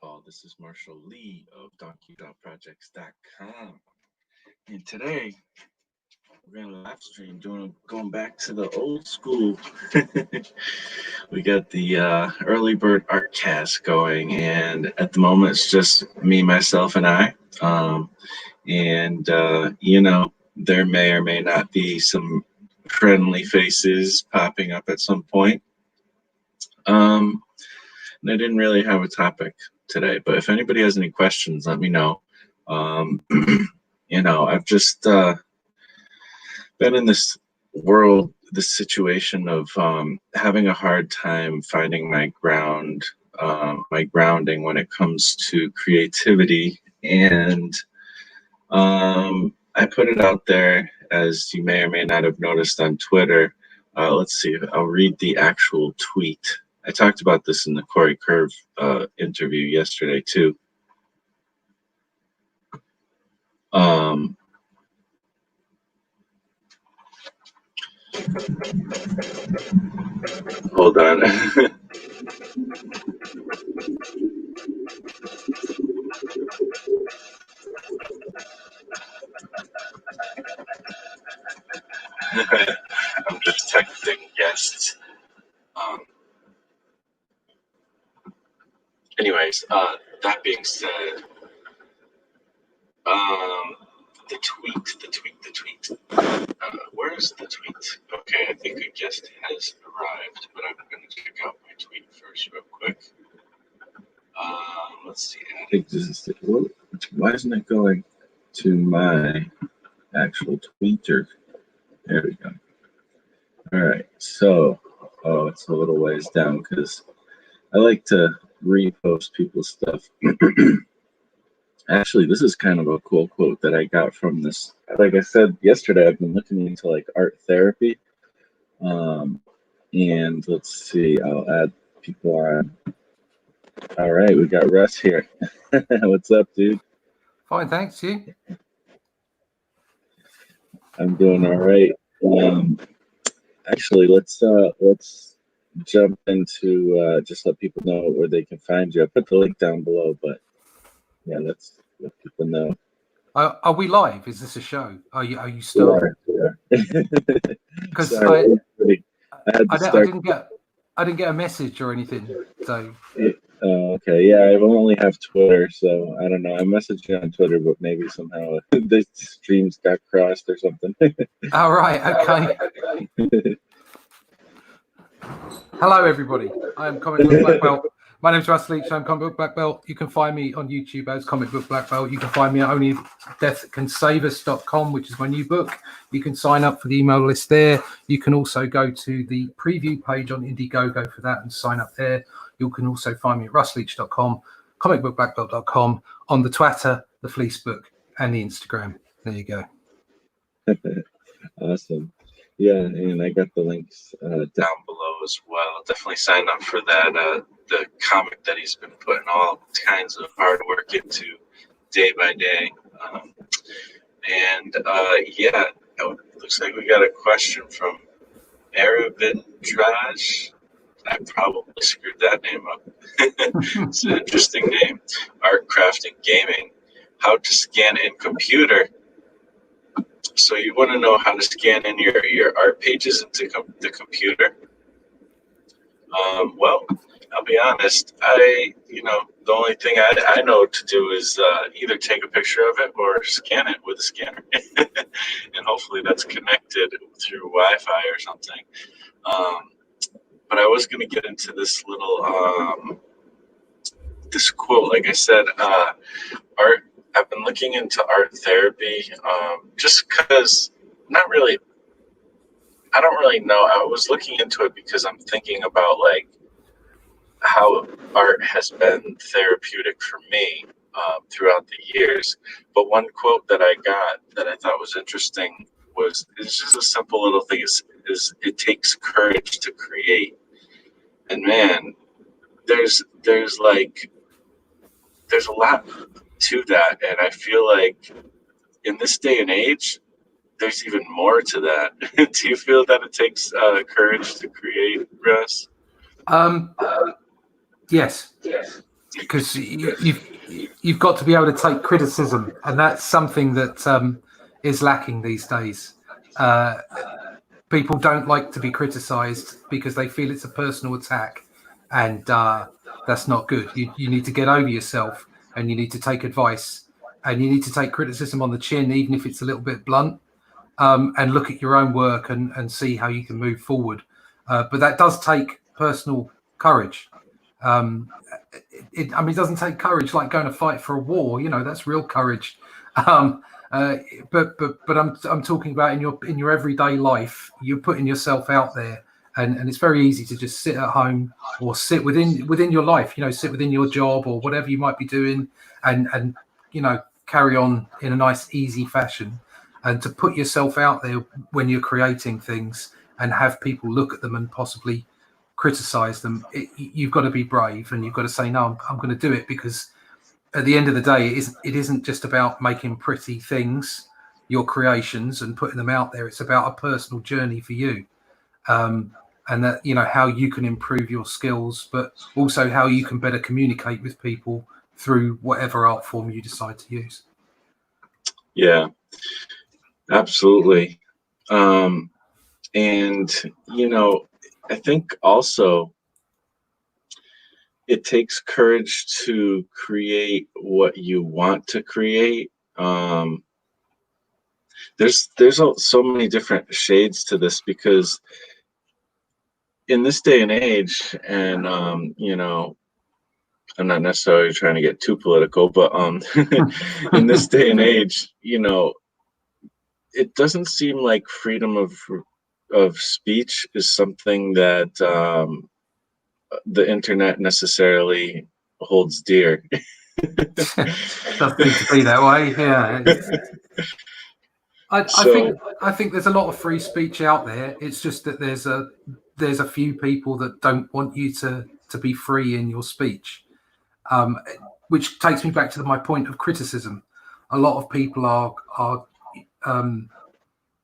all. This is Marshall Lee of donkey.projects.com. And today we're going to live stream going back to the old school. We got the early bird Artcast going, and at the moment it's just me, myself, and I. There may or may not be some friendly faces popping up at some point. And I didn't really have a topic today, but if anybody has any questions, let me know. I've just been in this world, this situation of having a hard time finding my grounding when it comes to creativity. And I put it out there, as you may or may not have noticed on Twitter. Let's see, I'll read the actual tweet. I talked about this in the Corey Curve interview yesterday too. Hold on. I'm just texting guests. Anyways, that being said, the tweet. Where is the tweet? Okay, I think a guest has arrived, but I'm going to check out my tweet first real quick. Let's see. I think this is why isn't it going to my actual tweeter? There we go. All right, so, it's a little ways down because I like to repost people's stuff. Actually, this is kind of a cool quote that I got from this. Like I said yesterday, I've been looking into like art therapy. And let's see, I'll add people on. All right, we got Russ here. What's up, dude? Fine, thanks. You? I'm doing all right. Actually, let's jump into just let people know where they can find you. I put the link down below, but yeah, let's let people know. Are we live? Is this a show? Are you still? Because I didn't get a message or anything. So. Okay. Yeah, I only have Twitter, so I don't know. I messaged you on Twitter, but maybe somehow the streams got crossed or something. All right. Okay. Hello, everybody. I am Comic Book Black Belt. My name is Russ Leach. I'm Comic Book Black Belt. You can find me on YouTube as Comic Book Black Belt. You can find me at onlydeathcansavus.com, which is my new book. You can sign up for the email list there. You can also go to the preview page on Indiegogo for that and sign up there. You can also find me at russleach.com, comicbookblackbelt.com, on the Twitter, the Fleecebook, and the Instagram. There you go. Awesome. Yeah, and I got the links down below as well. Definitely sign up for that. The comic that he's been putting all kinds of hard work into day by day. It looks like we got a question from Aravindraj. I probably screwed that name up. It's an interesting name. Art, crafting, gaming. How to scan in computer. So you want to know how to scan in your art pages into the computer? Well, I'll be honest. The only thing I know to do is either take a picture of it or scan it with a scanner, and hopefully that's connected through Wi-Fi or something. But I was going to get into this little this quote. Like I said, art. I've been looking into art therapy just because I don't really know. I was looking into it because I'm thinking about like how art has been therapeutic for me throughout the years. But one quote that I got that I thought was interesting it's just a simple little thing is it takes courage to create. And man, there's a lot to that, and I feel like in this day and age there's even more to that. Do you feel that it takes courage to create, Russ? Yes. because you've got to be able to take criticism, and that's something that is lacking these days. People don't like to be criticized because they feel it's a personal attack, and that's not good. You need to get over yourself, and you need to take advice, and you need to take criticism on the chin, even if it's a little bit blunt, and look at your own work and see how you can move forward. But that does take personal courage. It doesn't take courage like going to fight for a war. That's real courage. But I'm talking about in your everyday life, you're putting yourself out there, and it's very easy to just sit at home or sit within your life. Sit within your job or whatever you might be doing, and carry on in a nice, easy fashion. And to put yourself out there when you're creating things and have people look at them and possibly criticize them, you've got to be brave, and you've got to say, no, I'm going to do it, because at the end of the day, it isn't just about making pretty things, your creations, and putting them out there. It's about a personal journey for you, and that how you can improve your skills, but also how you can better communicate with people through whatever art form you decide to use. Yeah, absolutely. And I think also it takes courage to create what you want to create. There's so many different shades to this, because in this day and age, and I'm not necessarily trying to get too political, but in this day and age, it doesn't seem like freedom of speech is something that the internet necessarily holds dear. Doesn't need to be that way. Yeah. I think there's a lot of free speech out there. It's just that there's a few people that don't want you to be free in your speech, which takes me back to my point of criticism. A lot of people are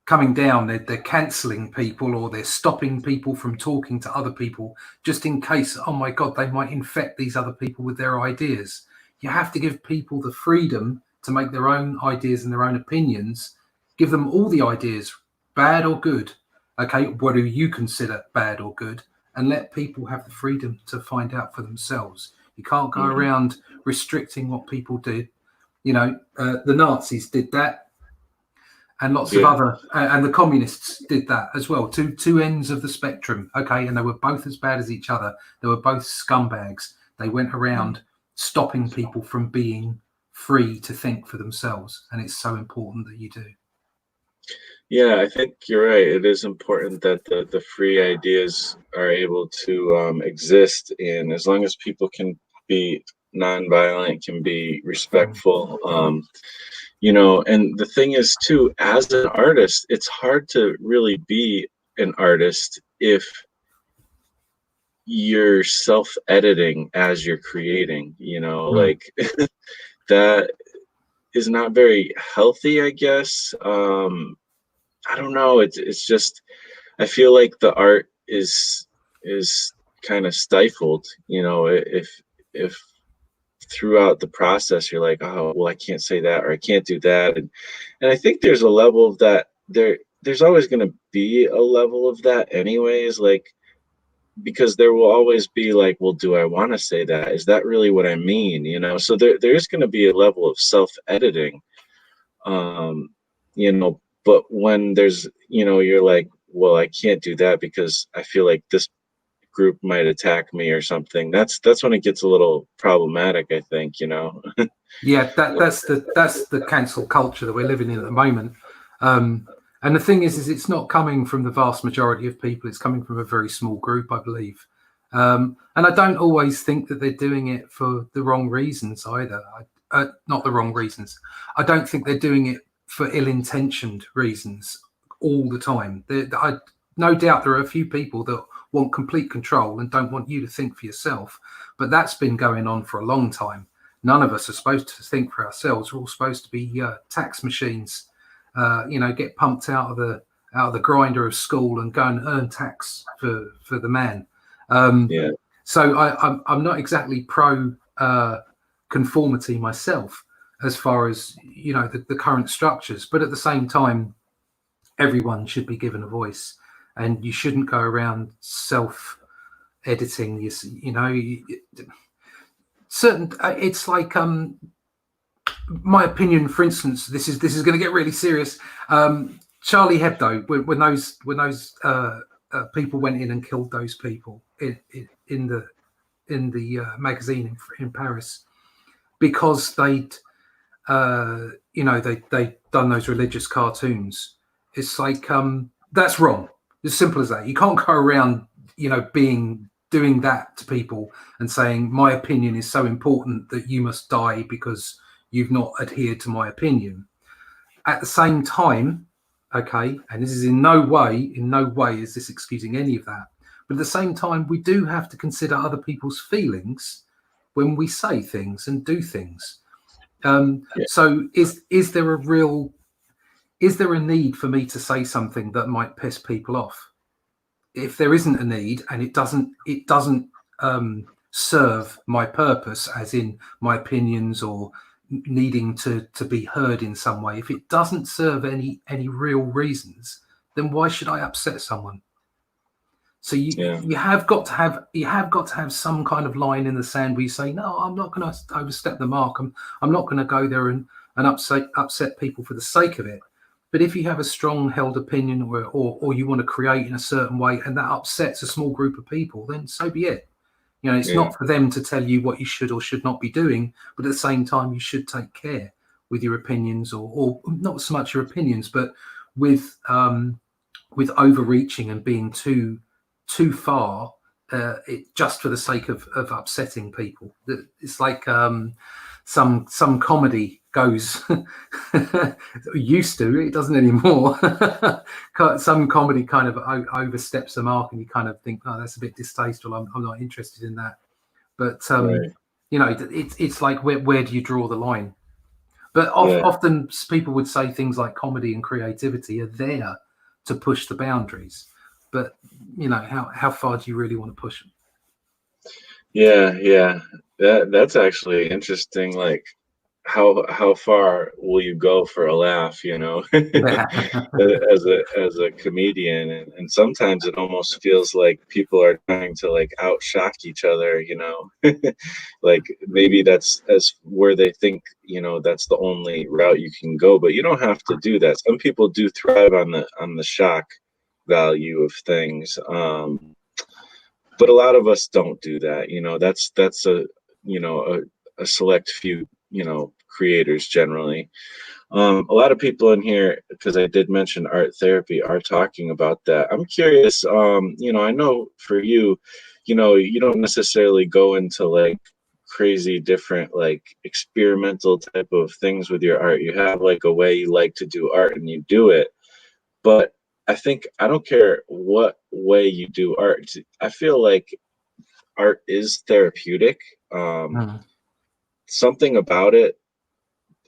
coming down. They're cancelling people, or they're stopping people from talking to other people, just in case, oh my God, they might infect these other people with their ideas. You have to give people the freedom to make their own ideas and their own opinions. Give them all the ideas, bad or good. Okay, what do you consider bad or good? And let people have the freedom to find out for themselves. You can't go around restricting what people did. The Nazis did that, and lots of other, and the communists did that as well. Two ends of the spectrum. Okay, and they were both as bad as each other. They were both scumbags. They went around stopping people from being free to think for themselves, and it's so important that you do. Yeah, I think you're right. It is important that the free ideas are able to exist, and as long as people can be nonviolent, can be respectful, and the thing is too, as an artist, it's hard to really be an artist if you're self-editing as you're creating, like that is not very healthy, I guess. I don't know. It's just, I feel like the art is kind of stifled, if throughout the process you're like, oh, well, I can't say that, or I can't do that. And I think there's a level of that there's always going to be a level of that anyways, like, because there will always be like, well, do I want to say that? Is that really what I mean? So there's going to be a level of self-editing, but when there's, you're like, well, I can't do that because I feel like this group might attack me or something. That's when it gets a little problematic, I think, Yeah, that's the cancel culture that we're living in at the moment. And the thing is it's not coming from the vast majority of people. It's coming from a very small group, I believe. And I don't always think that they're doing it for the wrong reasons either. Not the wrong reasons. I don't think they're doing it for ill-intentioned reasons all the time. No doubt there are a few people that want complete control and don't want you to think for yourself, but that's been going on for a long time. None of us are supposed to think for ourselves. We're all supposed to be tax machines, get pumped out of the grinder of school and go and earn tax for the man. So I'm not exactly pro conformity myself as far as, you know, the current structures. But at the same time, everyone should be given a voice, and you shouldn't go around self-editing. You know, certain. It's like my opinion, for instance. This is going to get really serious. Charlie Hebdo, when those people went in and killed those people in the magazine in Paris, because they'd they'd done those religious cartoons. It's like that's wrong. As simple as that. You can't go around, you know, doing that to people and saying my opinion is so important that you must die because you've not adhered to my opinion. At the same time, okay, and this is in no way is this excusing any of that. But at the same time, we do have to consider other people's feelings when we say things and do things. So is there a need for me to say something that might piss people off? If there isn't a need and it doesn't serve my purpose, as in my opinions or needing to be heard in some way, if it doesn't serve any real reasons, then why should I upset someone? So you have got to have some kind of line in the sand where you say, no, I'm not going to overstep the mark. I'm not going to go there and upset people for the sake of it. But if you have a strong held opinion or you want to create in a certain way and that upsets a small group of people, then so be it. You know, it's not for them to tell you what you should or should not be doing, but at the same time, you should take care with your opinions or not so much your opinions, but with overreaching and being too far, just for the sake of upsetting people. It's like some comedy goes used to, it doesn't anymore. Some comedy kind of oversteps the mark and you kind of think, oh, that's a bit distasteful, I'm not interested in that. But you know, it's like where do you draw the line? But often people would say things like comedy and creativity are there to push the boundaries, but you know, how far do you really want to push them? That's actually interesting. Like, how far will you go for a laugh, you know? as a comedian, and sometimes it almost feels like people are trying to like outshock each other, you know. Like maybe that's where they think, you know, that's the only route you can go, but you don't have to do that. Some people do thrive on the shock value of things, but a lot of us don't do that, you know. That's a, you know, a select few, you know, creators generally. A lot of people in here, because I did mention art therapy, are talking about that. I'm curious, you know, I know for you, you know, you don't necessarily go into like crazy different like experimental type of things with your art. You have like a way you like to do art and you do it. But I think I don't care what way you do art. I feel like art is therapeutic. Something about it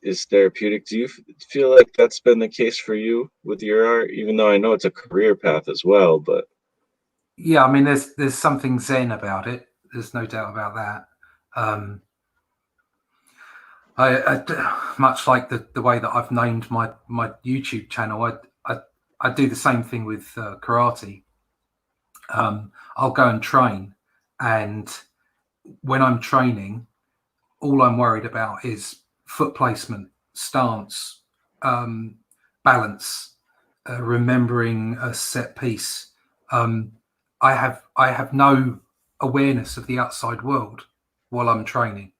is therapeutic. Do you feel like that's been the case for you with your art, even though I know it's a career path as well? But yeah, I mean, there's something zen about it. There's no doubt about that. I much like the way that I've named my YouTube channel, I do the same thing with karate. I'll go and train, and when I'm training, all I'm worried about is foot placement, stance, balance, remembering a set piece. I have no awareness of the outside world while I'm training.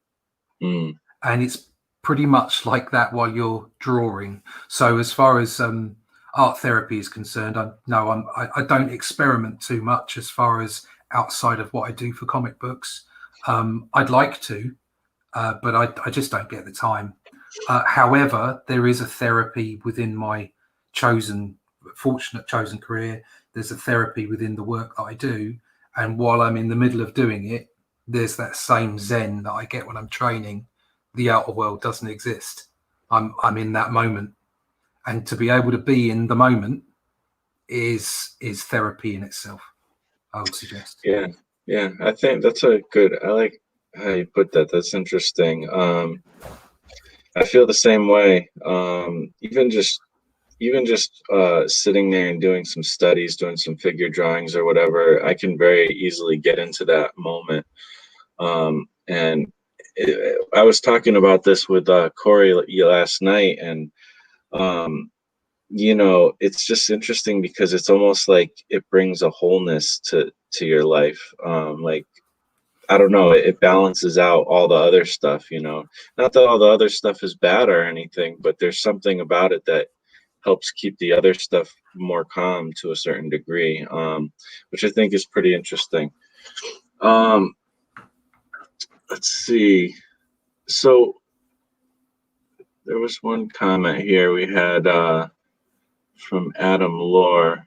And it's pretty much like that while you're drawing. So as far as art therapy is concerned, I don't experiment too much as far as outside of what I do for comic books. I'd like to, but I just don't get the time. However, there is a therapy within my fortunate chosen career. There's a therapy within the work that I do. And while I'm in the middle of doing it, there's that same zen that I get when I'm training. The outer world doesn't exist. I'm in that moment. And to be able to be in the moment is therapy in itself, I would suggest. Yeah, I think that's I how you put that. That's interesting. I feel the same way. Even just sitting there and doing some studies, doing some figure drawings or whatever, I can very easily get into that moment. And I was talking about this with Corey last night, and it's just interesting because it's almost like it brings a wholeness to your life. Like, I don't know, it balances out all the other stuff. Not that all the other stuff is bad or anything, but there's something about it that helps keep the other stuff more calm to a certain degree, which I think is pretty interesting. Let's see. So there was one comment here we had from Adam Lore.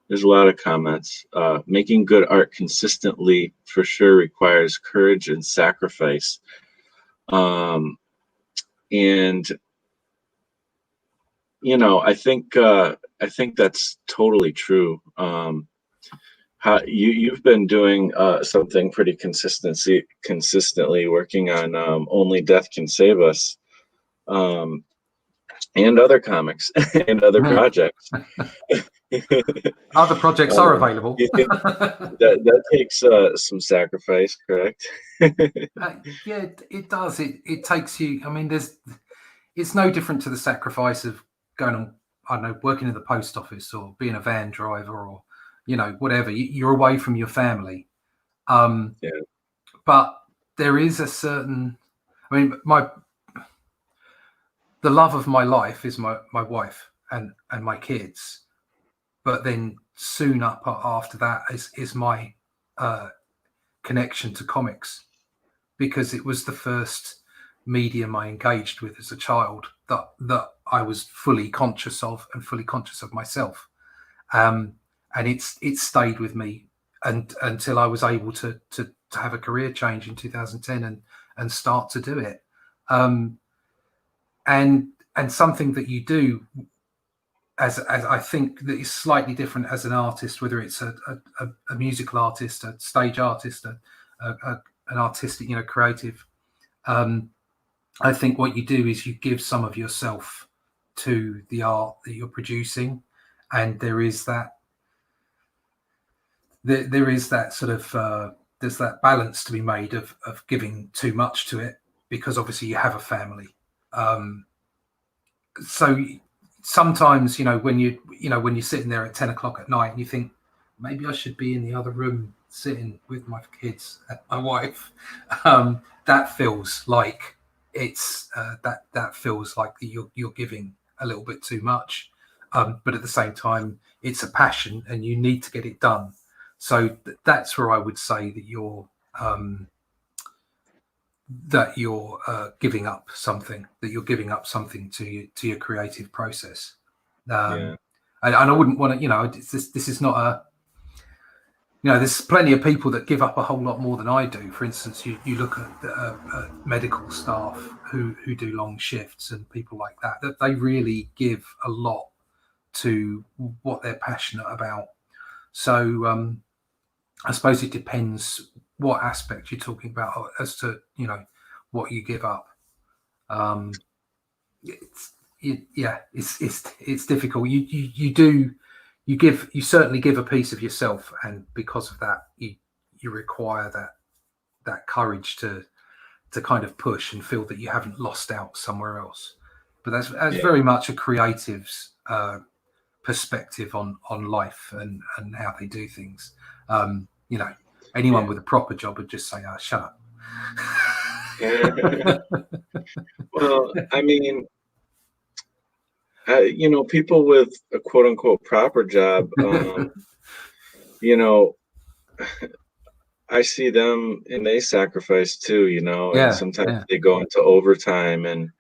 There's a lot of comments. Making good art consistently for sure requires courage and sacrifice. And I think that's totally true. How you've been doing something pretty consistently working on Only Death Can Save Us, and other comics and other projects. Other projects are available. You think that takes some sacrifice, correct? Yeah, it does. It takes you. I mean, it's no different to the sacrifice of going on, I don't know, working in the post office or being a van driver or whatever. You're away from your family. Yeah. But there is a certain. I mean, the love of my life is my wife and my kids. But then soon up after that is my connection to comics, because it was the first medium I engaged with as a child that I was fully conscious of and fully conscious of myself. And it stayed with me until I was able to have a career change in 2010 and start to do it. And something that you do as I think that is slightly different as an artist, whether it's a musical artist, a stage artist, an artistic, creative. I think what you do is you give some of yourself to the art that you're producing, and there is that sort of there's that balance to be made of giving too much to it, because obviously you have a family. So sometimes, when you're sitting there at 10 o'clock at night and you think, maybe I should be in the other room sitting with my kids and my wife, that feels like it's that feels like you're giving a little bit too much. But at the same time, it's a passion and you need to get it done. So that's where I would say that you're giving up something, to your creative process. And I wouldn't want to, this is not a, there's plenty of people that give up a whole lot more than I do. For instance, you look at medical staff who do long shifts and people like that they really give a lot to what they're passionate about. So I suppose it depends what aspect you're talking about as to what you give up. It's difficult. You certainly give a piece of yourself, and because of that you require that courage to kind of push and feel that you haven't lost out somewhere else. But that's very much a creative's perspective on life and how they do things. Anyone with a proper job would just say, shut up. Well, I mean, people with a quote unquote proper job, I see them and they sacrifice too, and sometimes they go into overtime and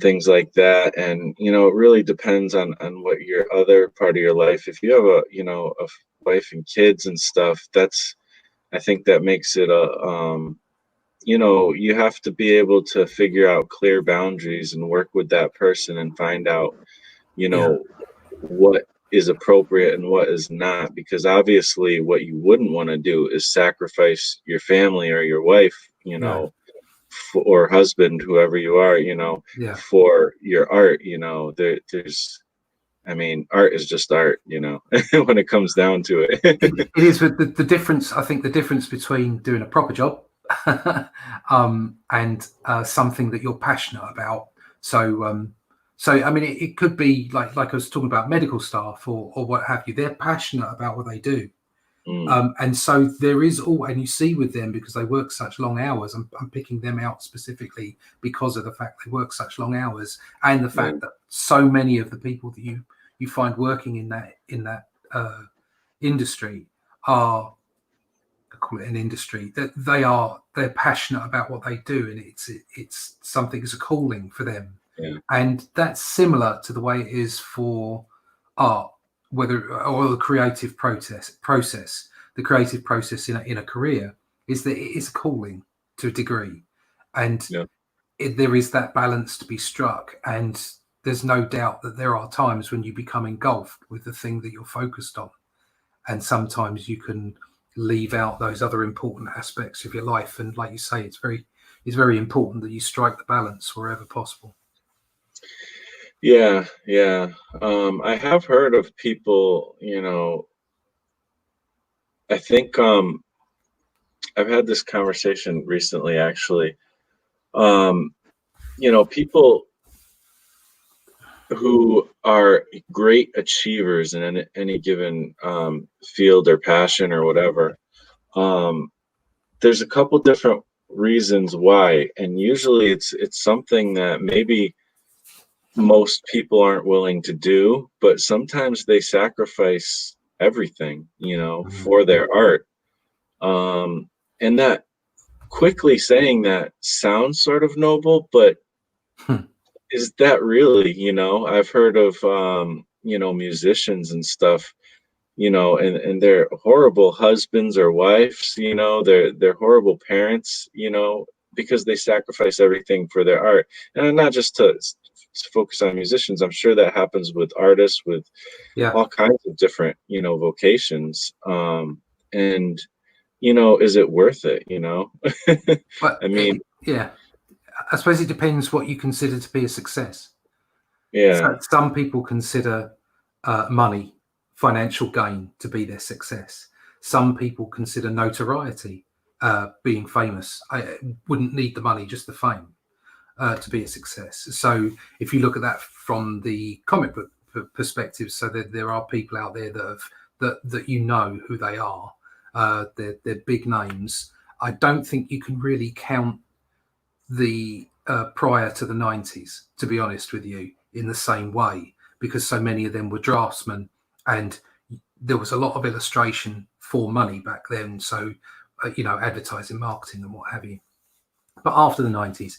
things like that. And, it really depends on what your other part of your life, if you have a wife and kids and stuff, I think that makes it you have to be able to figure out clear boundaries and work with that person and find out, what is appropriate and what is not, because obviously what you wouldn't want to do is sacrifice your family or your wife, you No. know, or husband, whoever you are, Yeah. for your art. There's, I mean, art is just art, when it comes down to it. It is, but the difference, I think the difference between doing a proper job and something that you're passionate about. So I mean, it could be like I was talking about medical staff or what have you. They're passionate about what they do. Mm, And so there is all, and you see with them because they work such long hours. I'm picking them out specifically because of the fact they work such long hours, and the yeah, fact that so many of the people that you find working in that industry are, I call it an industry, that they're passionate about what they do, and it's something, it's a calling for them. yeah, And that's similar to the way it is for art, whether or the creative process. The creative process in a career is that it is a calling to a degree, and yeah, there is that balance to be struck. And there's no doubt that there are times when you become engulfed with the thing that you're focused on, and sometimes you can leave out those other important aspects of your life. And like you say, it's very important that you strike the balance wherever possible. yeah, yeah. I have heard of people, I think I've had this conversation recently, actually. Um, people who are great achievers in any given field or passion or whatever. Um, there's a couple different reasons why, and usually it's something that maybe most people aren't willing to do, but sometimes they sacrifice everything, Mhm. for their art. And that, quickly saying that, sounds sort of noble, but Hmm. is that really? I've heard of musicians and stuff, and they're horrible husbands or wives, they're horrible parents, because they sacrifice everything for their art. And not just to focus on musicians, I'm sure that happens with artists, with Yeah, all kinds of different, vocations. And is it worth it? but I mean, yeah, I suppose it depends what you consider to be a success. yeah, So some people consider money, financial gain, to be their success. Some people consider notoriety, being famous. I wouldn't need the money, just the fame, to be a success. So if you look at that from the comic book perspective, so there are people out there that you know who they are. They're big names. I don't think you can really count the prior to the 90s, to be honest with you, in the same way, because so many of them were draftsmen, and there was a lot of illustration for money back then. So, advertising, marketing, and what have you. But after the 90s,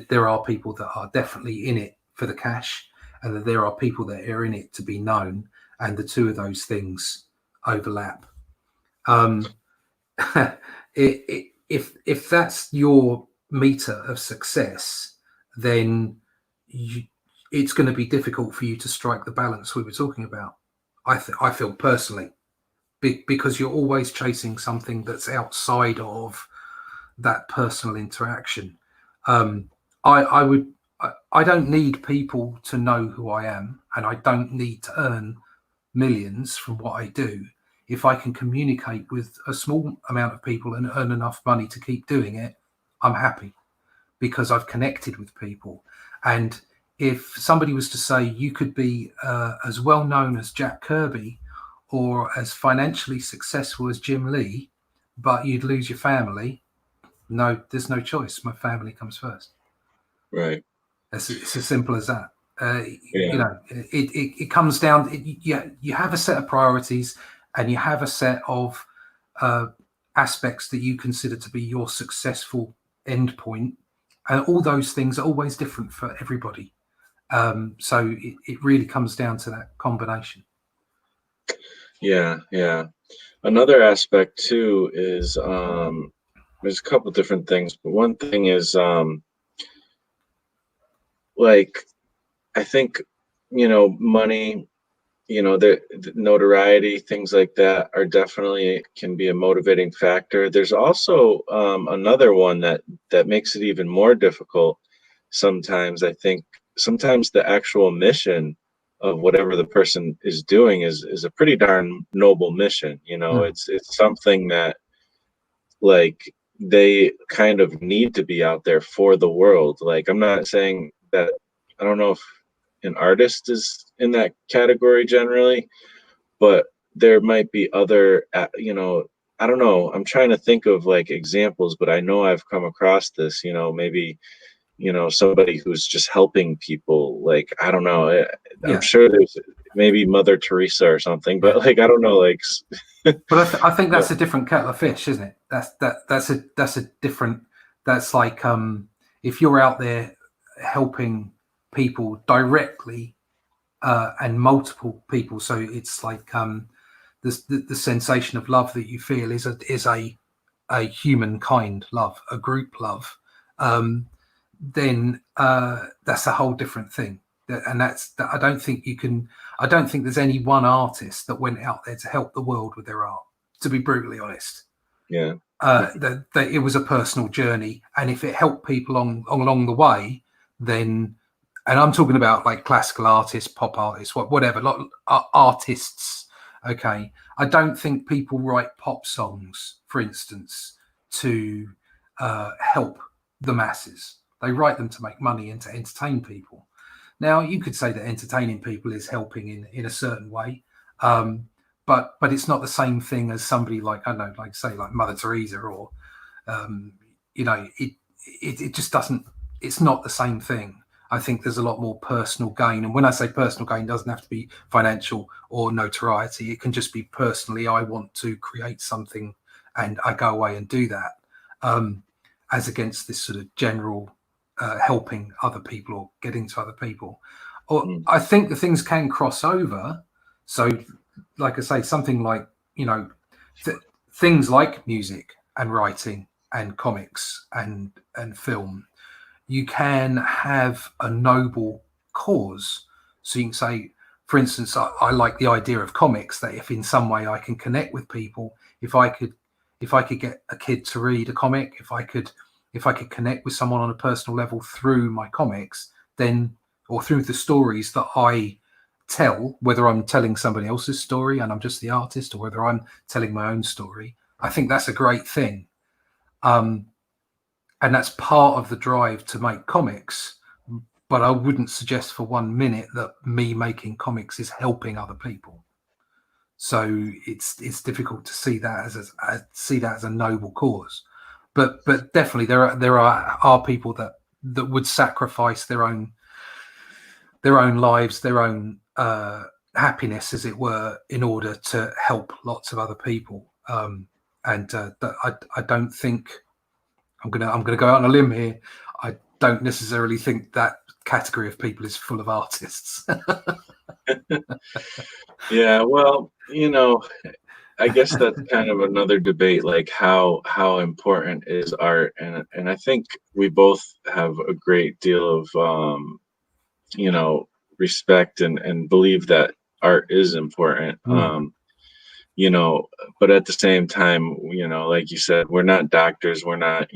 there are people that are definitely in it for the cash, and that there are people that are in it to be known, and the two of those things overlap. Um, if that's your meter of success, then it's going to be difficult for you to strike the balance we were talking about. I feel personally, because you're always chasing something that's outside of that personal interaction. Um, I would. I don't need people to know who I am, and I don't need to earn millions from what I do. If I can communicate with a small amount of people and earn enough money to keep doing it, I'm happy, because I've connected with people. And if somebody was to say you could be as well known as Jack Kirby or as financially successful as Jim Lee, but you'd lose your family, no, there's no choice. My family comes first. right. It's as simple as that. Yeah, It comes down. You have a set of priorities, and you have a set of uh, aspects that you consider to be your successful endpoint, and all those things are always different for everybody. So it really comes down to that combination. yeah, yeah. Another aspect too is there's a couple different things, but one thing is like, I think, money, the notoriety, things like that are definitely can be a motivating factor. There's also another one that makes it even more difficult sometimes. I think sometimes the actual mission of whatever the person is doing is a pretty darn noble mission. It's something that, like, they kind of need to be out there for the world. Like, I'm not saying that, I don't know if an artist is in that category generally, but there might be other, I don't know. I'm trying to think of like examples, but I know I've come across this, maybe, somebody who's just helping people. Like, I don't know. I'm Yeah. sure there's maybe Mother Teresa or something, but like, I don't know, like, But I think yeah, that's a different kettle of fish, isn't it? That's a different. That's like if you're out there helping people directly and multiple people, so it's like the sensation of love that you feel is a humankind love, a group love. Then that's a whole different thing. And that's that. I don't think you can. I don't think there's any one artist that went out there to help the world with their art. To be brutally honest, yeah, that it was a personal journey, and if it helped people along the way, then, and I'm talking about like classical artists, pop artists, whatever, artists. Okay, I don't think people write pop songs, for instance, to help the masses. They write them to make money and to entertain people. Now, you could say that entertaining people is helping in a certain way, but it's not the same thing as somebody like, I don't know, like say like Mother Teresa or it just doesn't. It's not the same thing. I think there's a lot more personal gain, and when I say personal gain, it doesn't have to be financial or notoriety. It can just be personally, I want to create something, and I go away and do that, as against this sort of general helping other people or getting to other people. Or I think the things can cross over. So, like I say, something like things like music and writing and comics and film, you can have a noble cause. So you can say, for instance, I like the idea of comics, that if in some way I can connect with people, if I could get a kid to read a comic, if I could connect with someone on a personal level through my comics, then, or through the stories that I tell, whether I'm telling somebody else's story and I'm just the artist, or whether I'm telling my own story, I think that's a great thing. And that's part of the drive to make comics. But I wouldn't suggest for 1 minute that me making comics is helping other people. So it's difficult to see that as a noble cause. But definitely there are people that would sacrifice their own lives, their own happiness, as it were, in order to help lots of other people. And I don't think, I'm gonna go out on a limb here, I don't necessarily think that category of people is full of artists. yeah. Well, I guess that's kind of another debate, like how important is art, and I think we both have a great deal of respect and believe that art is important. But at the same time, like you said, we're not doctors, we're not,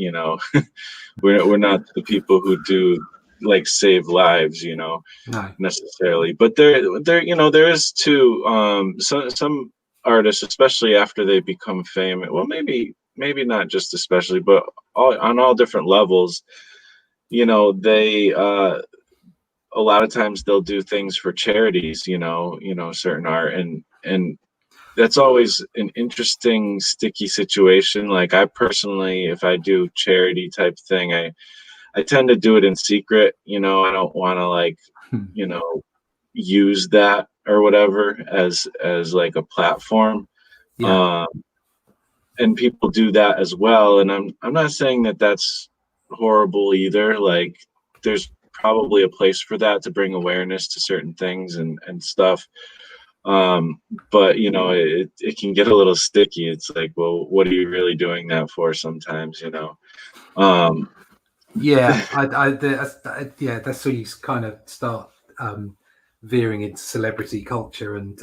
we're not the people who do like save lives, No. necessarily. But there is too some artists, especially after they become famous, well, maybe not just especially, but on all different levels, they a lot of times they'll do things for charities, certain art, and that's always an interesting sticky situation. Like, I personally, if I do charity type thing, I tend to do it in secret. I don't want to, like, use that or whatever as like a platform. Yeah. And people do that as well, and I'm not saying that that's horrible either. Like, there's probably a place for that, to bring awareness to certain things and stuff. But it can get a little sticky. It's like, well, what are you really doing that for sometimes? Yeah, yeah, that's where you kind of start veering into celebrity culture, and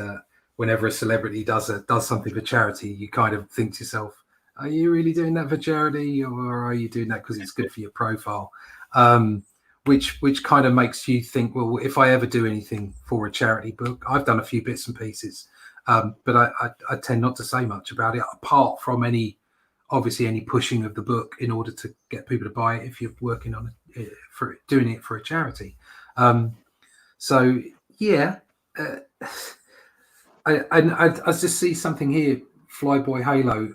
whenever a celebrity does something for charity, you kind of think to yourself, are you really doing that for charity, or are you doing that because it's good for your profile? Which kind of makes you think, well, if I ever do anything for a charity book, I've done a few bits and pieces, but I tend not to say much about it, apart from any pushing of the book in order to get people to buy it if you're working on it, for doing it for a charity. So yeah, I just see something here, Flyboy Halo.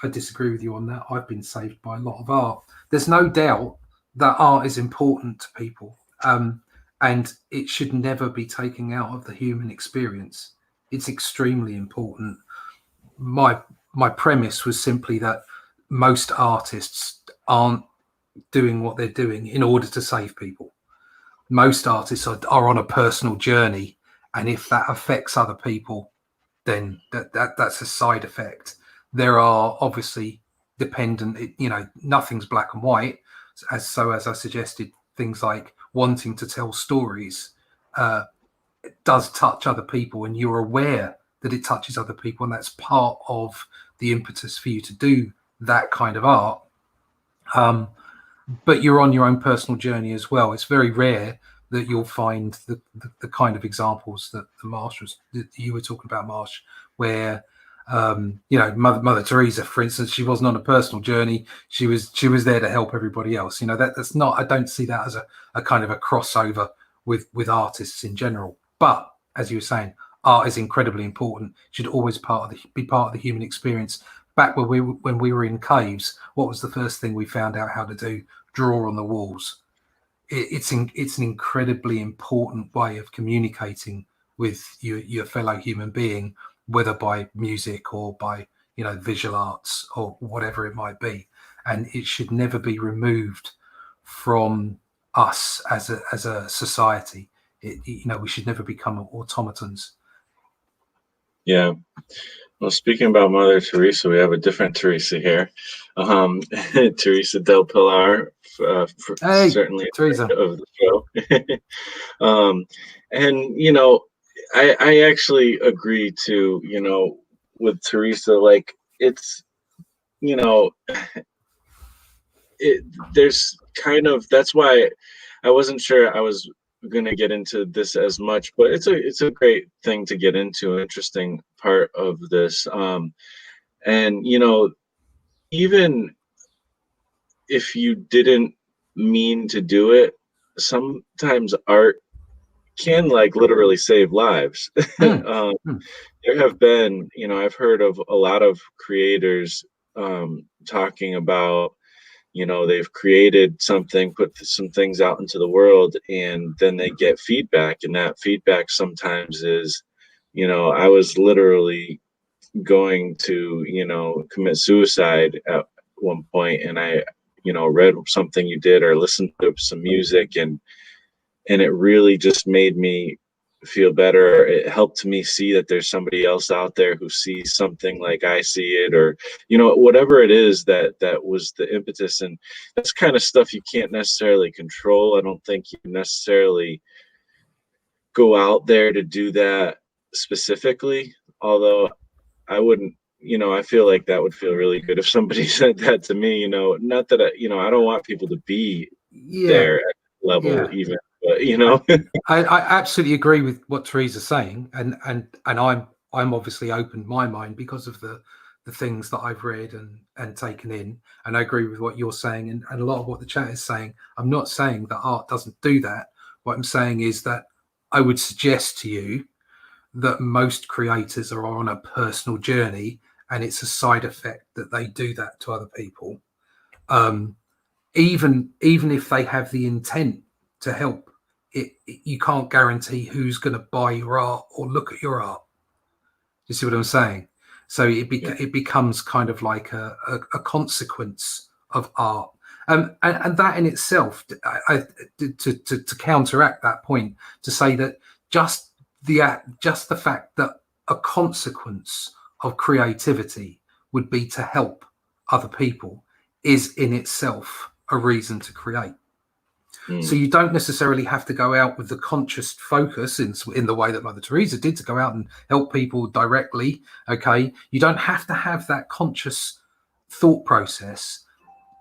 I disagree with you on that. I've been saved by a lot of art. There's no doubt that art is important to people, and it should never be taken out of the human experience. It's extremely important. My premise was simply that most artists aren't doing what they're doing in order to save people. Most artists are on a personal journey, and if that affects other people, then that's a side effect. There are obviously dependent, nothing's black and white. As I suggested, things like wanting to tell stories does touch other people, and you're aware that it touches other people, and that's part of the impetus for you to do that kind of art. But you're on your own personal journey as well. It's very rare that you'll find the kind of examples that that you were talking about, Marsh, where Mother Teresa, for instance, she wasn't on a personal journey. She was there to help everybody else. That's not. I don't see that as a kind of a crossover with artists in general. But as you were saying, art is incredibly important. Should always be part of the human experience. Back when we were in caves, what was the first thing we found out how to do? Draw on the walls. It's an incredibly important way of communicating with your fellow human being, whether by music or by visual arts or whatever it might be. And it should never be removed from us as a society. We should never become automatons. Yeah. Well, speaking about Mother Teresa, we have a different Teresa here. Teresa del Pilar, certainly Teresa of the show. And I actually agree to with Teresa. Like there's kind of, that's why I wasn't sure I was going to get into this as much, but it's a great thing to get into, an interesting part of this. And even if you didn't mean to do it, sometimes art can literally save lives. There have been, I've heard of a lot of creators talking about, they've created something, put some things out into the world, and then they get feedback. And that feedback sometimes is, I was literally going to, commit suicide at one point, and I, read something you did or listened to some music, and it really just made me feel better. It helped me see that there's somebody else out there who sees something like I see it, or whatever it is that was the impetus. And that's kind of stuff you can't necessarily control. I don't think you necessarily go out there to do that specifically, although I wouldn't, I feel like that would feel really good if somebody said that to me. Not that I don't want people to be there at that level, even, but I absolutely agree with what Teresa's saying, and I'm obviously opened my mind because of the things that I've read and taken in, and I agree with what you're saying and a lot of what the chat is saying. I'm not saying that art doesn't do that. What I'm saying is that I would suggest to you that most creators are on a personal journey, and it's a side effect that they do that to other people, even if they have the intent to help. You can't guarantee who's going to buy your art or look at your art. You see what I'm saying? So it becomes kind of like a consequence of art, and that in itself, to counteract that point, to say that just the fact that a consequence of creativity would be to help other people is in itself a reason to create. So you don't necessarily have to go out with the conscious focus in the way that Mother Teresa did, to go out and help people directly. Okay, you don't have to have that conscious thought process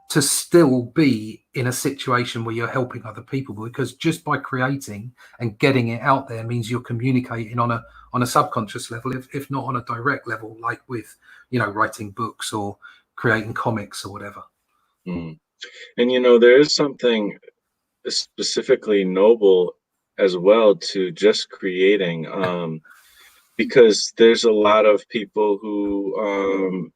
to still be in a situation where you're helping other people, because just by creating and getting it out there means you're communicating on a subconscious level, if not on a direct level, like with, you know, writing books or creating comics or whatever. And there is something specifically noble as well to just creating, because there's a lot of people who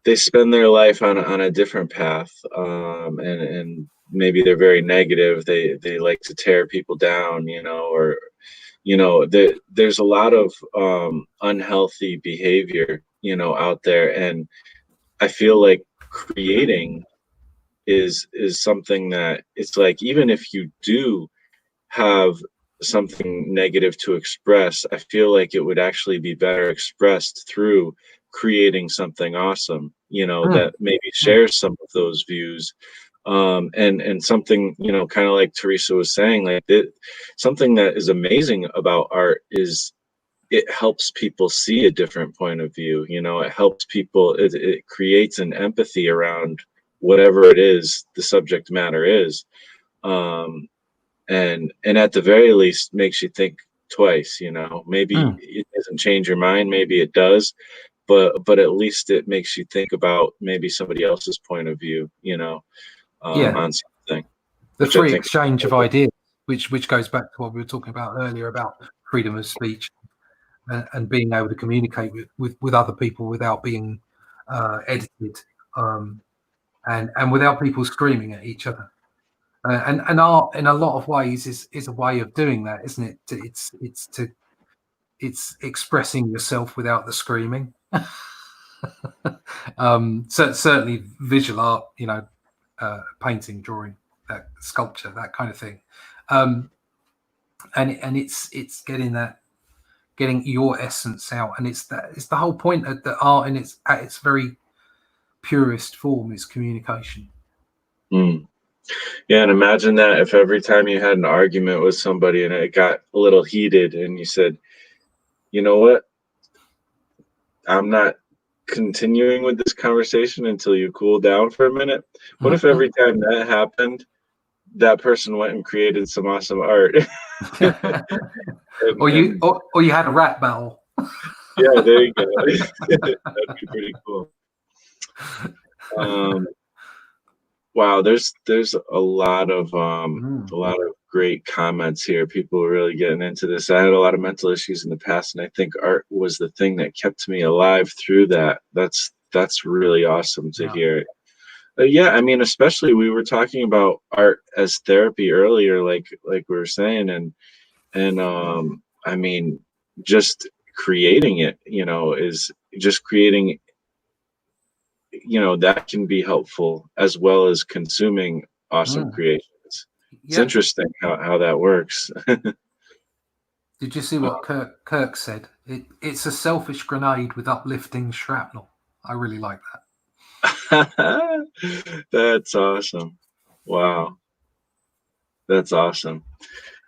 they spend their life on a different path, and maybe they're very negative. They like to tear people down, or there's a lot of unhealthy behavior, out there, and I feel like creating is something that it's like, even if you do have something negative to express, I feel like it would actually be better expressed through creating something awesome, that maybe shares some of those views. And something, kind of like Teresa was saying, like something that is amazing about art is it helps people see a different point of view. It helps people, it creates an empathy around whatever it is the subject matter is. And at the very least makes you think twice. Maybe it doesn't change your mind, maybe it does, but at least it makes you think about maybe somebody else's point of view, on something. The free exchange of ideas, which goes back to what we were talking about earlier about freedom of speech and being able to communicate with other people without being edited, and without people screaming at each other. And art, in a lot of ways, is a way of doing that, isn't it? It's expressing yourself without the screaming. So certainly visual art, painting, drawing, sculpture, that kind of thing, and it's getting your essence out, and it's the whole point of the art, and it's at its very purest form is communication. Yeah, and imagine that if every time you had an argument with somebody and it got a little heated and you said, you know what, I'm not continuing with this conversation until you cool down for a minute. What if every time that happened, that person went and created some awesome art? or you had a rap battle. Yeah, there you go. That'd be pretty cool. Wow, there's a lot of great comments here. People are really getting into this. I had a lot of mental issues in the past, and I think art was the thing that kept me alive through that. That's really awesome to hear. Yeah, I mean, especially we were talking about art as therapy earlier, like we were saying, and I mean, just creating it, is just creating. That can be helpful as well as consuming awesome creations. It's interesting how that works. Did you see what Kirk said? It's a selfish grenade with uplifting shrapnel. I really like that. That's awesome. Wow. That's awesome.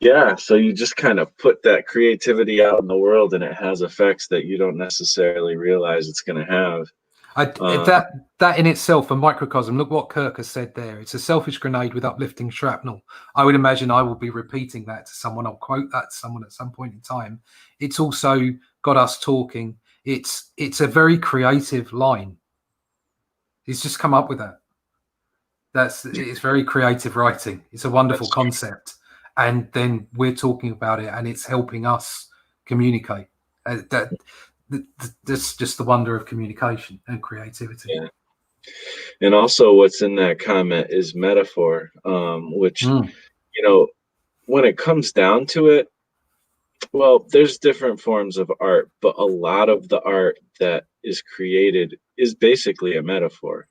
Yeah, so you just kind of put that creativity out in the world, and it has effects that you don't necessarily realize it's going to have. That in itself, a microcosm. Look what Kirk has said there. It's a selfish grenade with uplifting shrapnel. I would imagine I will be repeating that to someone. I'll quote that to someone at some point in time. It's also got us talking. It's a very creative line. He's just come up with that. It's very creative writing. It's a wonderful concept, and then we're talking about it, and it's helping us communicate. That's just the wonder of communication and creativity. Yeah. And also what's in that comment is metaphor, which, when it comes down to it, well, there's different forms of art, but a lot of the art that is created is basically a metaphor,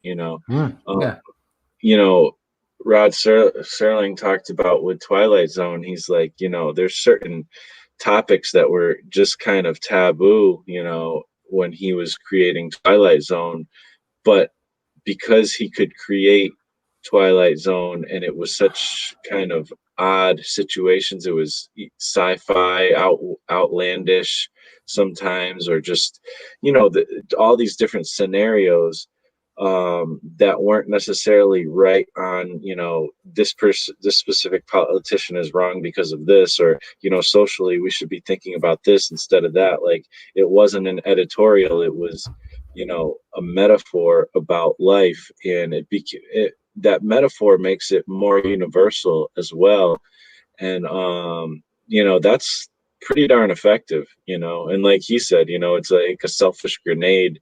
Rod Serling talked about with Twilight Zone. He's like, there's certain topics that were just kind of taboo, when he was creating Twilight Zone, but because he could create Twilight Zone, and it was such kind of odd situations. It was sci-fi, outlandish sometimes, or just, all these different scenarios that weren't necessarily right on, this specific politician is wrong because of this, or, socially we should be thinking about this instead of that. Like, it wasn't an editorial, it was, a metaphor about life, and that metaphor makes it more universal as well. And that's pretty darn effective, and like he said, it's like a selfish grenade,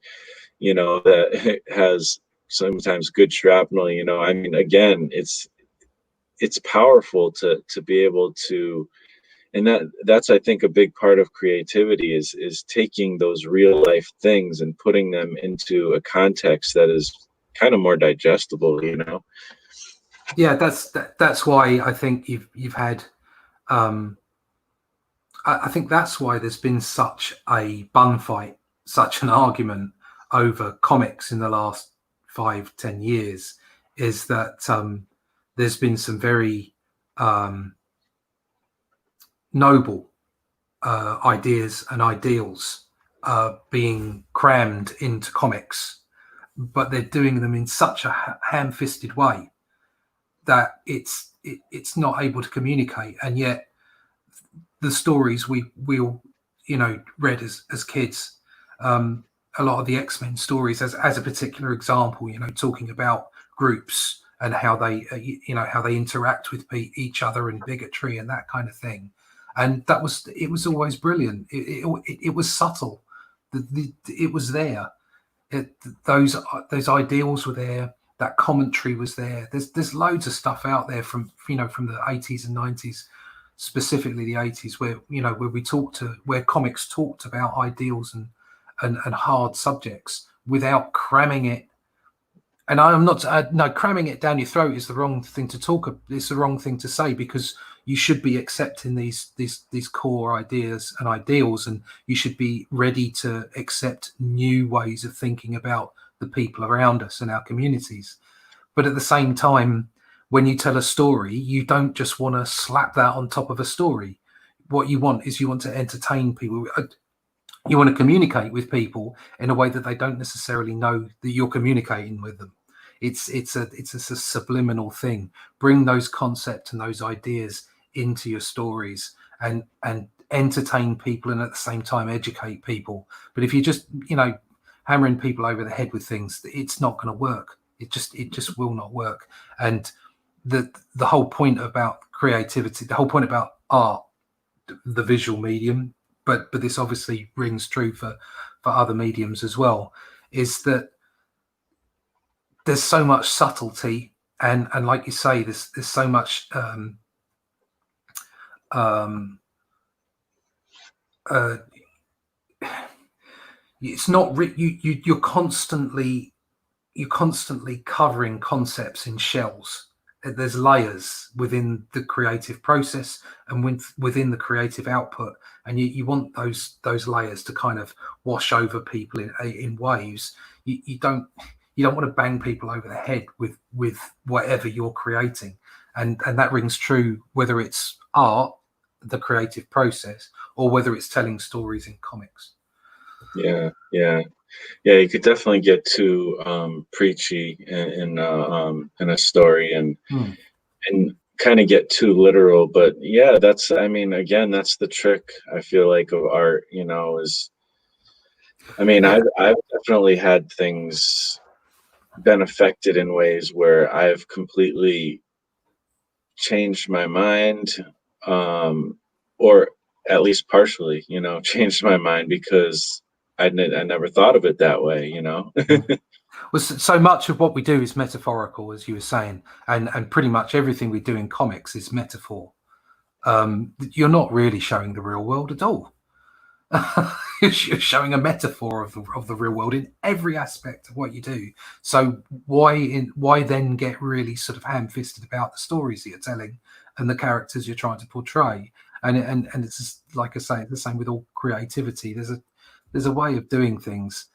that has sometimes good shrapnel. I mean, again, it's powerful to be able to, and that's I think a big part of creativity is taking those real life things and putting them into a context that is kind of more digestible. Yeah, that's why I think you've had. I think that's why there's been such a bun fight, such an argument over comics in the last 5-10 years. Is that there's been some very noble ideas and ideals being crammed into comics, but they're doing them in such a ham-fisted way that it's not able to communicate. And yet the stories we all read as kids, a lot of the X-Men stories as a particular example, talking about groups and how they how they interact with each other and bigotry and that kind of thing. And it was always brilliant. It was subtle. It was there. Those ideals were there. That commentary was there. There's loads of stuff out there from the 80s and 90s, specifically the 80s, where comics talked about ideals and hard subjects without cramming it. And I'm not no, cramming it down your throat is the wrong thing to talk. It's the wrong thing to say, because you should be accepting these core ideas and ideals, and you should be ready to accept new ways of thinking about the people around us and our communities. But at the same time, when you tell a story, you don't just want to slap that on top of a story. What you want to entertain people. You want to communicate with people in a way that they don't necessarily know that you're communicating with them. It's a subliminal thing. Bring those concepts and those ideas into your stories and entertain people, and at the same time educate people. But if you just hammering people over the head with things, it's not going to work. It just will not work. And the whole point about creativity, the whole point about art, the visual medium, but this obviously rings true for other mediums as well, is that there's so much subtlety, and like you say, there's so much it's not you're constantly covering concepts in shells. There's layers within the creative process and within the creative output, and you want those layers to kind of wash over people in waves. You don't want to bang people over the head with whatever you're creating, and that rings true whether it's art, the creative process, or whether it's telling stories in comics. Yeah, you could definitely get too preachy in a story, and kind of get too literal. But yeah, that's the trick, I feel like, of art. I've definitely had things been affected in ways where I've completely changed my mind, or at least partially, changed my mind because I never thought of it that way, Well, so much of what we do is metaphorical, as you were saying, and pretty much everything we do in comics is metaphor. You're not really showing the real world at all. You're showing a metaphor of the real world in every aspect of what you do. So why then get really sort of ham-fisted about the stories that you're telling and the characters you're trying to portray? And it's just, like I say, the same with all creativity. There's a way of doing things.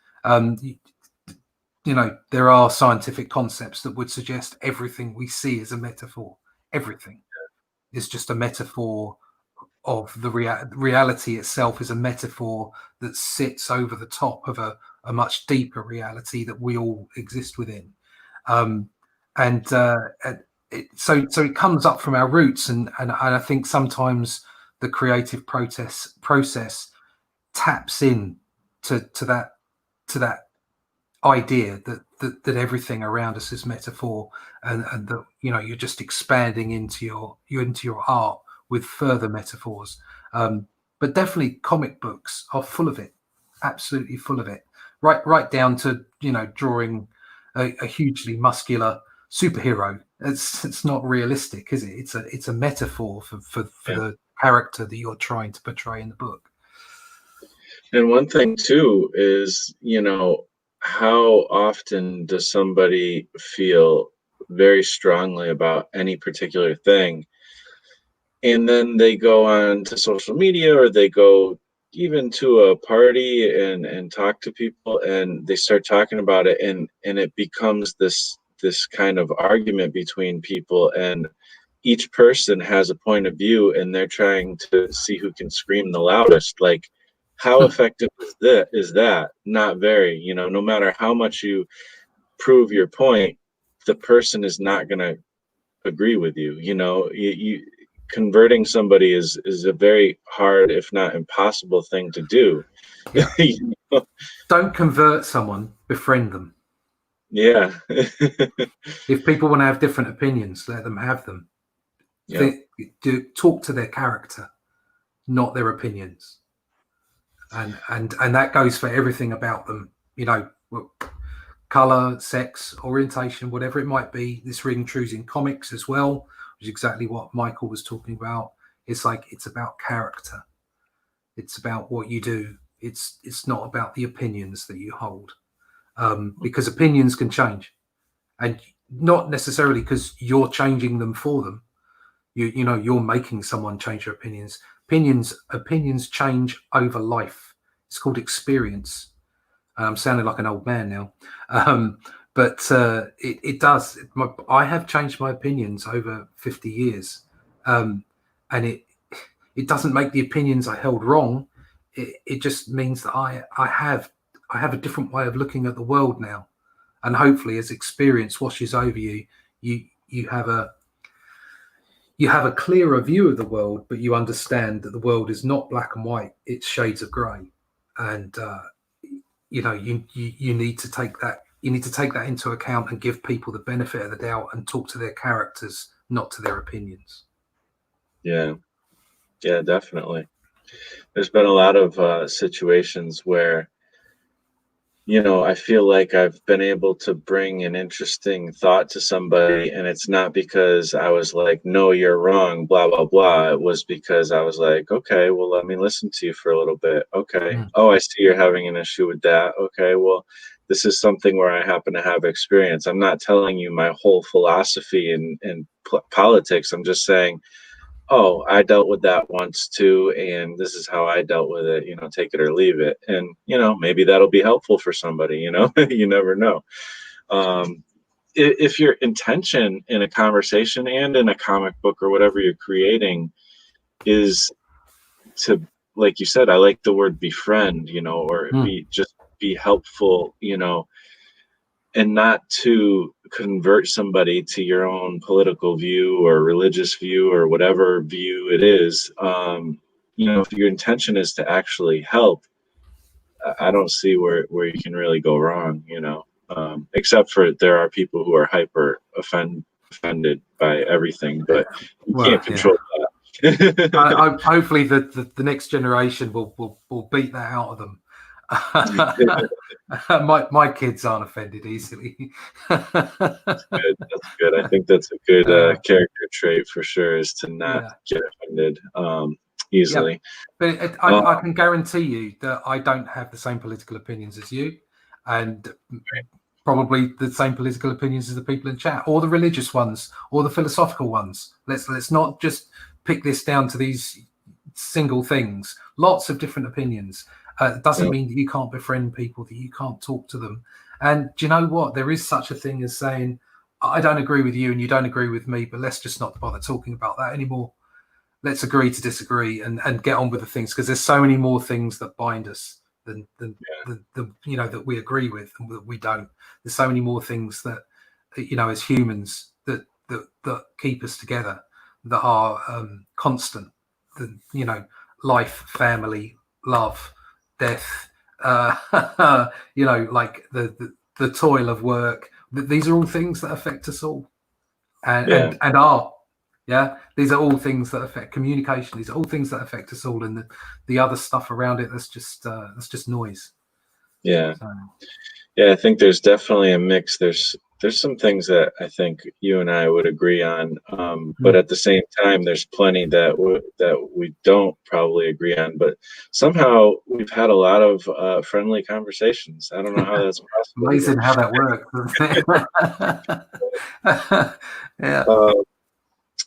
there are scientific concepts that would suggest everything we see is a metaphor. Everything is just a metaphor of the reality itself, is a metaphor that sits over the top of a much deeper reality that we all exist within. So it comes up from our roots, and I think sometimes the creative process taps in to that idea that everything around us is metaphor, and that you're just expanding into your art with further metaphors. But definitely comic books are full of it, absolutely full of it, right down to drawing a hugely muscular superhero. It's not realistic, is it? It's a metaphor for the character that you're trying to portray in the book. And one thing too is, how often does somebody feel very strongly about any particular thing, and then they go on to social media, or they go even to a party and talk to people, and they start talking about it, and it becomes this kind of argument between people, and each person has a point of view, and they're trying to see who can scream the loudest. Like, how effective is that? Not very. No matter how much you prove your point, the person is not going to agree with you. You converting somebody is a very hard, if not impossible, thing to do. Yeah. Don't convert someone, befriend them. Yeah. If people want to have different opinions, let them have them. Yeah. Talk to their character, not their opinions. And that goes for everything about them, color, sex, orientation, whatever it might be. This ring trues in comics as well, which is exactly what Michael was talking about. It's about character. It's about what you do. It's not about the opinions that you hold, because opinions can change, and not necessarily because you're changing them for them. You're making someone change their opinions. Opinions change over life. It's called experience. I'm sounding like an old man now, but it does. I have changed my opinions over 50 years, and it doesn't make the opinions I held wrong. It just means that I have a different way of looking at the world now, and hopefully, as experience washes over you, you have a clearer view of the world, but you understand that the world is not black and white; it's shades of grey, and you need to take that. You need to take that into account and give people the benefit of the doubt and talk to their characters, not to their opinions. Yeah, definitely. There's been a lot of situations where, I feel like I've been able to bring an interesting thought to somebody, and it's not because I was like, no, you're wrong, blah, blah, blah. It was because I was like, okay, well, let me listen to you for a little bit. Okay. Oh, I see you're having an issue with that. Okay, well, this is something where I happen to have experience. I'm not telling you my whole philosophy in politics. I'm just saying, oh, I dealt with that once too, and this is how I dealt with it, take it or leave it. And, maybe that'll be helpful for somebody, you never know. If your intention in a conversation and in a comic book or whatever you're creating is to, like you said, I like the word befriend, or be helpful, and not to convert somebody to your own political view or religious view or whatever view it is. If your intention is to actually help, I don't see where you can really go wrong, except for there are people who are hyper offended by everything, but you can't control that. Hopefully the next generation will beat that out of them. My kids aren't offended easily. That's good. I think that's a good character trait for sure, is to not get offended easily. Yeah. But I can guarantee you that I don't have the same political opinions as you, and probably the same political opinions as the people in chat, or the religious ones, or the philosophical ones. Let's not just pick this down to these single things. Lots of different opinions. It doesn't mean that you can't befriend people, that you can't talk to them. And do you know what? There is such a thing as saying, I don't agree with you and you don't agree with me, but let's just not bother talking about that anymore. Let's agree to disagree and get on with the things, because there's so many more things that bind us than you know, that we agree with and that we don't. There's so many more things that, you know, as humans that keep us together, that are constant. You know, life, family, love, death. You know, like the toil of work. These are all things that affect us all, and art. Yeah, these are all things that affect communication. These are all things that affect us all, and the other stuff around it, that's just noise. Yeah. So. Yeah, I think there's definitely a mix. There's some things that I think you and I would agree on, but at the same time, there's plenty that we don't probably agree on. But somehow we've had a lot of friendly conversations. I don't know how that's possible. Amazing how that works. Yeah.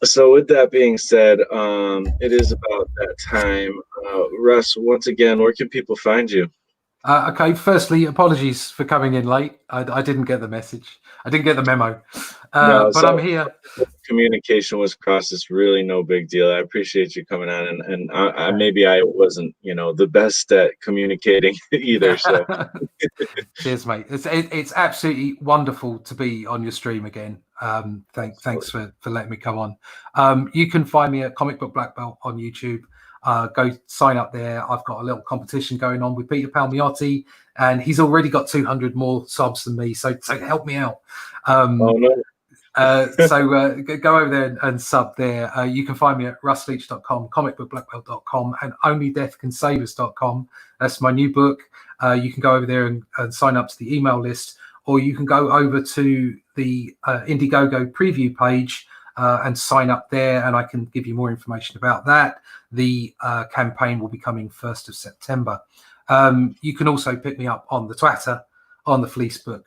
So with that being said, it is about that time. Russ, once again, where can people find you? Okay, firstly, apologies for coming in late. I didn't get the message. I didn't get the memo. No, but I'm here. Communication was crossed. It's really no big deal. I appreciate you coming on, and I maybe I wasn't, you know, the best at communicating either. So cheers, mate. It's absolutely wonderful to be on your stream again. Thanks for letting me come on. You can find me at Comic Book Black Belt on YouTube. Go sign up there. I've got a little competition going on with Peter Palmiotti, and he's already got 200 more subs than me. So help me out. oh no. So go over there and sub there. You can find me at russleach.com, comicbookblackbelt.com, and onlydeathcansavus.com. That's my new book. You can go over there and sign up to the email list, or you can go over to the Indiegogo preview page and sign up there, and I can give you more information about that. The campaign will be coming 1st of September. You can also pick me up on the Twitter, on the Fleecebook,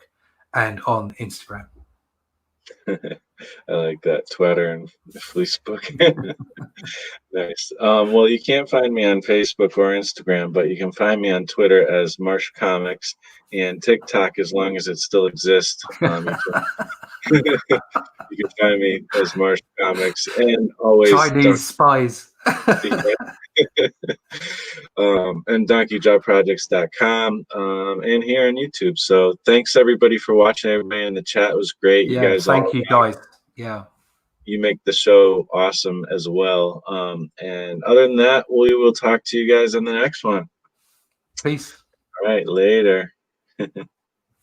and on Instagram. I like that, Twitter and Fleecebook. Nice. Well, you can't find me on Facebook or Instagram, but you can find me on Twitter as Marsh Comics, and TikTok, as long as it still exists. You can find me as Marsh Comics, and always Chinese spies. And DonkeyJawProjects.com, and here on YouTube. So thanks everybody for watching. Everybody in the chat was great. Yeah, you guys, thank you guys. Yeah, you make the show awesome as well. And other than that, we will talk to you guys on the next one. Peace. All right, later.